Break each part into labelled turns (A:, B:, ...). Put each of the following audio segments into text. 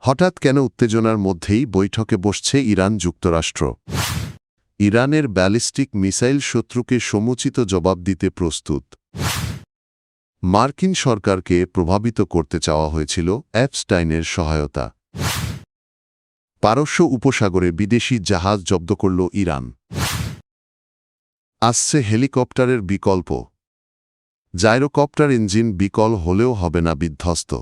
A: হঠাৎ কেন উত্তেজনার মধ্যেই বৈঠকে বসছে ইরান যুক্তরাষ্ট্র? ইরানের ব্যালিস্টিক মিসাইল শত্রুকে সমুচিত জবাব দিতে প্রস্তুত। মার্কিন সরকারকে প্রভাবিত করতে চাওয়া হয়েছিল এপস্টাইনের সহায়তা। পারস্য উপসাগরে বিদেশি জাহাজ জব্দ করল ইরান। আসছে হেলিকপ্টারের বিকল্প। জাইরোকপ্টার ইঞ্জিন বিকল হলেও হবে না বিধ্বস্ত।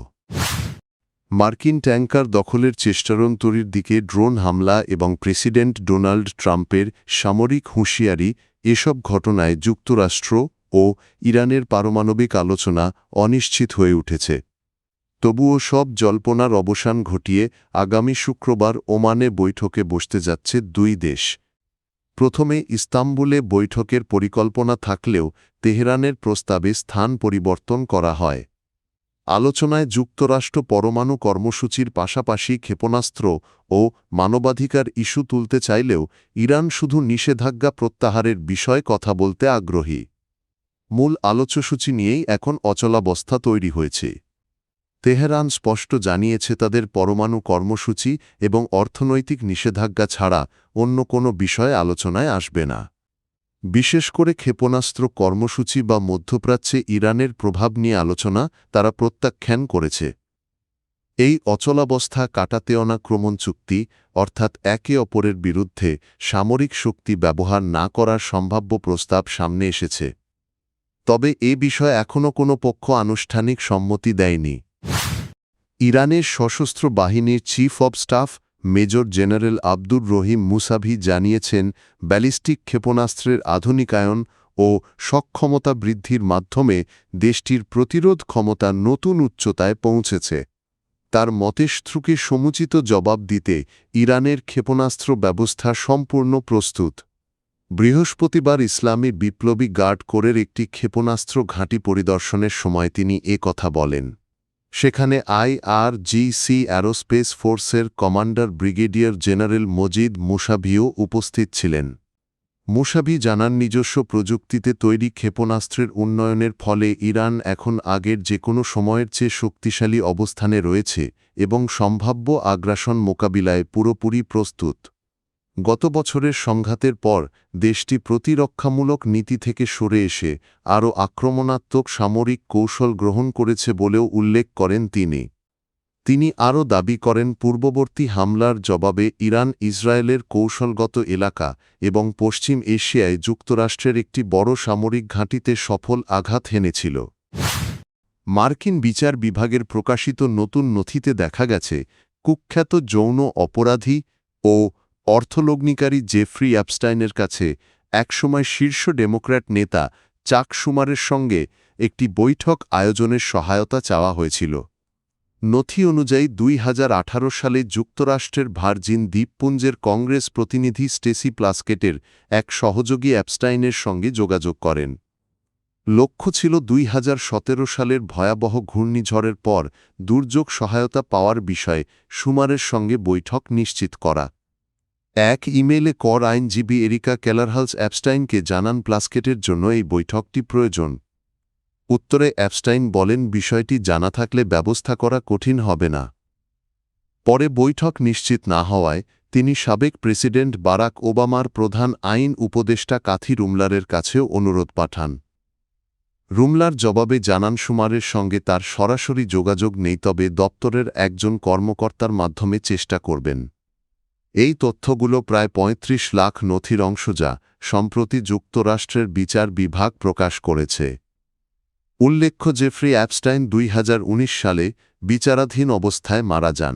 A: মার্কিন ট্যাঙ্কার দখলের চেষ্টারন্তরীর দিকে ড্রোন হামলা এবং প্রেসিডেন্ট ডোনাল্ড ট্রাম্পের সামরিক হুঁশিয়ারি, এসব ঘটনায় যুক্তরাষ্ট্র ও ইরানের পারমাণবিক আলোচনা অনিশ্চিত হয়ে উঠেছে। তবুও সব জল্পনার অবসান ঘটিয়ে আগামী শুক্রবার ওমানে বৈঠকে বসতে যাচ্ছে দুই দেশ। প্রথমে ইস্তাম্বুলে বৈঠকের পরিকল্পনা থাকলেও তেহরানের প্রস্তাবে স্থান পরিবর্তন করা হয়। আলোচনায় যুক্তরাষ্ট্র পরমাণু কর্মসূচির পাশাপাশি ক্ষেপণাস্ত্র ও মানবাধিকার ইস্যু তুলতে চাইলেও ইরান শুধু নিষেধাজ্ঞা প্রত্যাহারের বিষয়ে কথা বলতে আগ্রহী। মূল আলোচ্যসূচি নিয়েই এখন অচলাবস্থা তৈরি হয়েছে। তেহরান স্পষ্ট জানিয়েছে তাদের পরমাণু কর্মসূচি এবং অর্থনৈতিক নিষেধাজ্ঞা ছাড়া অন্য কোনো বিষয়ে আলোচনায় আসবে না। বিশেষ করে ক্ষেপণাস্ত্র কর্মসূচি বা মধ্যপ্রাচ্যে ইরানের প্রভাব নিয়ে আলোচনা তারা প্রত্যাখ্যান করেছে। এই অচলাবস্থা কাটাতে আক্রমণ চুক্তি, অর্থাৎ একে অপরের বিরুদ্ধে সামরিক শক্তি ব্যবহার না করার সম্ভাব্য প্রস্তাব সামনে এসেছে। তবে এ বিষয়ে এখনও কোনো পক্ষ আনুষ্ঠানিক সম্মতি দেয়নি। ইরানের সশস্ত্র বাহিনীর chief of staff major general Abdur Rahim Musavi জানিয়েছেন, ব্যালিস্টিক ক্ষেপণাস্ত্রের আধুনিকায়ন ও সক্ষমতা বৃদ্ধির মাধ্যমে দেশটির প্রতিরোধ ক্ষমতা নতুন উচ্চতায় পৌঁছেছে। তার মতে শত্রুকে সমুচিত জবাব দিতে ইরানের ক্ষেপণাস্ত্র ব্যবস্থা সম্পূর্ণ প্রস্তুত। বৃহস্পতিবার ইসলামী বিপ্লবী গার্ড কোরের একটি ক্ষেপণাস্ত্র ঘাঁটি পরিদর্শনের সময় তিনি এ কথা বলেন। সেখানে আইআরজিসি অ্যারোস্পেস ফোর্সের কমান্ডার ব্রিগেডিয়ার জেনারেল মজিদ মুসাভিও উপস্থিত ছিলেন। মুসাভি জানান, নিজস্ব প্রযুক্তিতে তৈরি ক্ষেপণাস্ত্রের উন্নয়নের ফলে ইরান এখন আগের যে কোনো সময়ের চেয়ে শক্তিশালী অবস্থানে রয়েছে এবং সম্ভাব্য আগ্রাসন মোকাবিলায় পুরোপুরি প্রস্তুত। গত বছরের সংঘাতের পর দেশটি প্রতিরক্ষামূলক নীতি থেকে সরে এসে আরও আক্রমণাত্মক সামরিক কৌশল গ্রহণ করেছে বলেও উল্লেখ করেন তিনি আরও দাবি করেন, পূর্ববর্তী হামলার জবাবে ইরান ইসরায়েলের কৌশলগত এলাকা এবং পশ্চিম এশিয়ায় যুক্তরাষ্ট্রের একটি বড় সামরিক ঘাঁটিতে সফল আঘাত হেনেছিল। মার্কিন বিচার বিভাগের প্রকাশিত নতুন নথিতে দেখা গেছে, কুখ্যাত যৌন অপরাধী ও অর্থলগ্নিকারী জেফ্রি অ্যাপস্টাইনের কাছে একসময় শীর্ষ ডেমোক্র্যাট নেতা চাক শুমারের সঙ্গে একটি বৈঠক আয়োজনের সহায়তা চাওয়া হয়েছিল। নথি অনুযায়ী 2018 সালে যুক্তরাষ্ট্রের ভার্জিন দ্বীপপুঞ্জের কংগ্রেস প্রতিনিধি স্টেসি প্লাস্কেটের এক সহযোগী অ্যাপস্টাইনের সঙ্গে যোগাযোগ করেন। লক্ষ্য ছিল 2017 সালের ভয়াবহ ঘূর্ণিঝড়ের পর দুর্যোগ সহায়তা পাওয়ার বিষয়ে শুমারের সঙ্গে বৈঠক নিশ্চিত করা। এক ইমেইলে কর আইনজীবী এরিকা কেলারহালস অ্যাপস্টাইনকে জানান প্লাস্কেটের জন্য এই বৈঠকটি প্রয়োজন। উত্তরে অ্যাপস্টাইন বলেন, বিষয়টি জানা থাকলে ব্যবস্থা করা কঠিন হবে না। পরে বৈঠক নিশ্চিত না হওয়ায় তিনি সাবেক প্রেসিডেন্ট বারাক ওবামার প্রধান আইন উপদেষ্টা কাথি রুমলারের কাছেও অনুরোধ পাঠান। রুমলার জবাবে জানান, শুমারের সঙ্গে তার সরাসরি যোগাযোগ নেই, তবে দপ্তরের একজন কর্মকর্তার মাধ্যমে চেষ্টা করবেন। এই তথ্যগুলো প্রায় 35 লাখ নথির অংশ, যা সম্প্রতি যুক্তরাষ্ট্রের বিচার বিভাগ প্রকাশ করেছে। উল্লেখ্য, জেফ্রি অ্যাপস্টাইন 2019 সালে বিচারাধীন অবস্থায় মারা যান।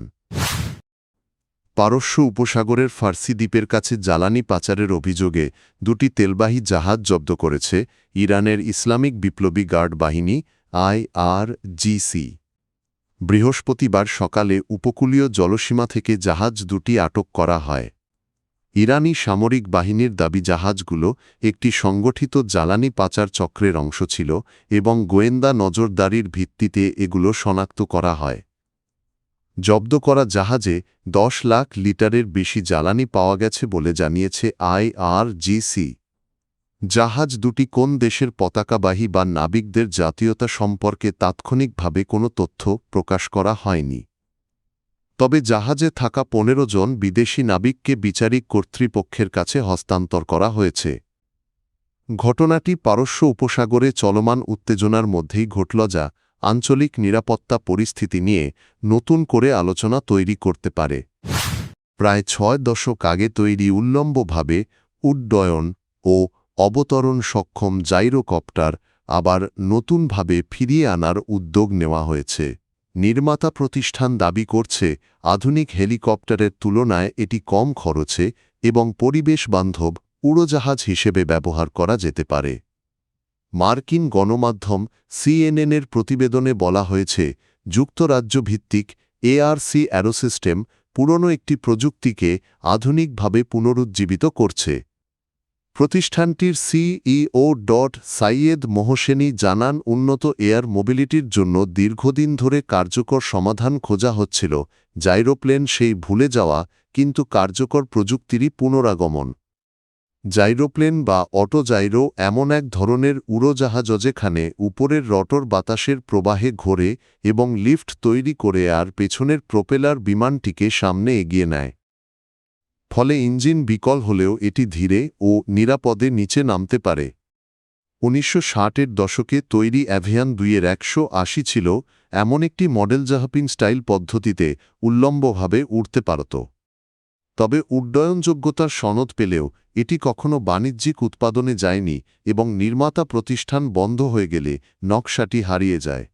A: পারস্য উপসাগরের ফার্সি দ্বীপের কাছে জ্বালানি পাচারের অভিযোগে দুটি তেলবাহী জাহাজ জব্দ করেছে ইরানের ইসলামিক বিপ্লবী গার্ড বাহিনী আইআরজিসি। বৃহস্পতিবার সকালে উপকূলীয় জলসীমা থেকে জাহাজ দুটি আটক করা হয়। ইরানি সামরিক বাহিনীর দাবি, জাহাজগুলো একটি সংগঠিত জ্বালানি পাচার চক্রের অংশ ছিল এবং গোয়েন্দা নজরদারির ভিত্তিতে এগুলো শনাক্ত করা হয়। জব্দ করা জাহাজে 10 লাখ লিটারের বেশি জ্বালানি পাওয়া গেছে বলে জানিয়েছে আইআরজিসি। জাহাজ দুটি কোন দেশের পতাকাবাহী বা নাবিকদের জাতীয়তা সম্পর্কে তাৎক্ষণিকভাবে কোনো তথ্য প্রকাশ করা হয়নি। তবে জাহাজে থাকা ১৫ জন বিদেশি নাবিককে বিচারিক কর্তৃপক্ষের কাছে হস্তান্তর করা হয়েছে। ঘটনাটি পারস্য উপসাগরে চলমান উত্তেজনার মধ্যেই ঘটল, যা আঞ্চলিক নিরাপত্তা পরিস্থিতি নিয়ে নতুন করে আলোচনা তৈরি করতে পারে। প্রায় ৬ দশক আগে তৈরি উল্লম্বভাবে উড্ডয়ন ও অবতরণ সক্ষম জাইরোকপ্টার আবার নতুনভাবে ফিরিয়ে আনার উদ্যোগ নেওয়া হয়েছে। নির্মাতা প্রতিষ্ঠান দাবি করছে আধুনিক হেলিকপ্টারের তুলনায় এটি কম খরচে এবং পরিবেশবান্ধব উড়োজাহাজ হিসেবে ব্যবহার করা যেতে পারে। মার্কিন গণমাধ্যম সিএনএনের প্রতিবেদনে বলা হয়েছে, যুক্তরাজ্যভিত্তিক এআরসি অ্যারোসিস্টেম পুরনো একটি প্রযুক্তিকে আধুনিকভাবে পুনরুজ্জীবিত করছে। প্রতিষ্ঠানটির সিইও সাইয়েদ মোহসেনি জানান, উন্নত এয়ার মোবিলিটির জন্য দীর্ঘদিন ধরে কার্যকর সমাধান খোঁজা হচ্ছিল। জাইরোপ্লেন সেই ভুলে যাওয়া কিন্তু কার্যকর প্রযুক্তিরই পুনরাগমন। জাইরোপ্লেন বা অটোজাইরো এমন এক ধরনের উড়োজাহাজ যেখানে উপরের রটর বাতাসের প্রবাহে ঘোরে এবং লিফট তৈরি করে আর পেছনের প্রোপেলার বিমানটিকে সামনে এগিয়ে নেয়। ফলে ইঞ্জিন বিকল হলেও এটি ধীরে ও নিরাপদে নিচে নামতে পারে। ১৯৬০-এর দশকে তৈরি অ্যাভিয়ান ২-এর ১৮০ ছিল এমন একটি মডেল, জাহাপিং স্টাইল পদ্ধতিতে উল্লম্বভাবে উড়তে পারত। তবে উড্ডয়নযোগ্যতার সনদ পেলেও এটি কখনো বাণিজ্যিক উৎপাদনে যায়নি এবং নির্মাতা প্রতিষ্ঠান বন্ধ হয়ে গেলে নকশাটি হারিয়ে যায়।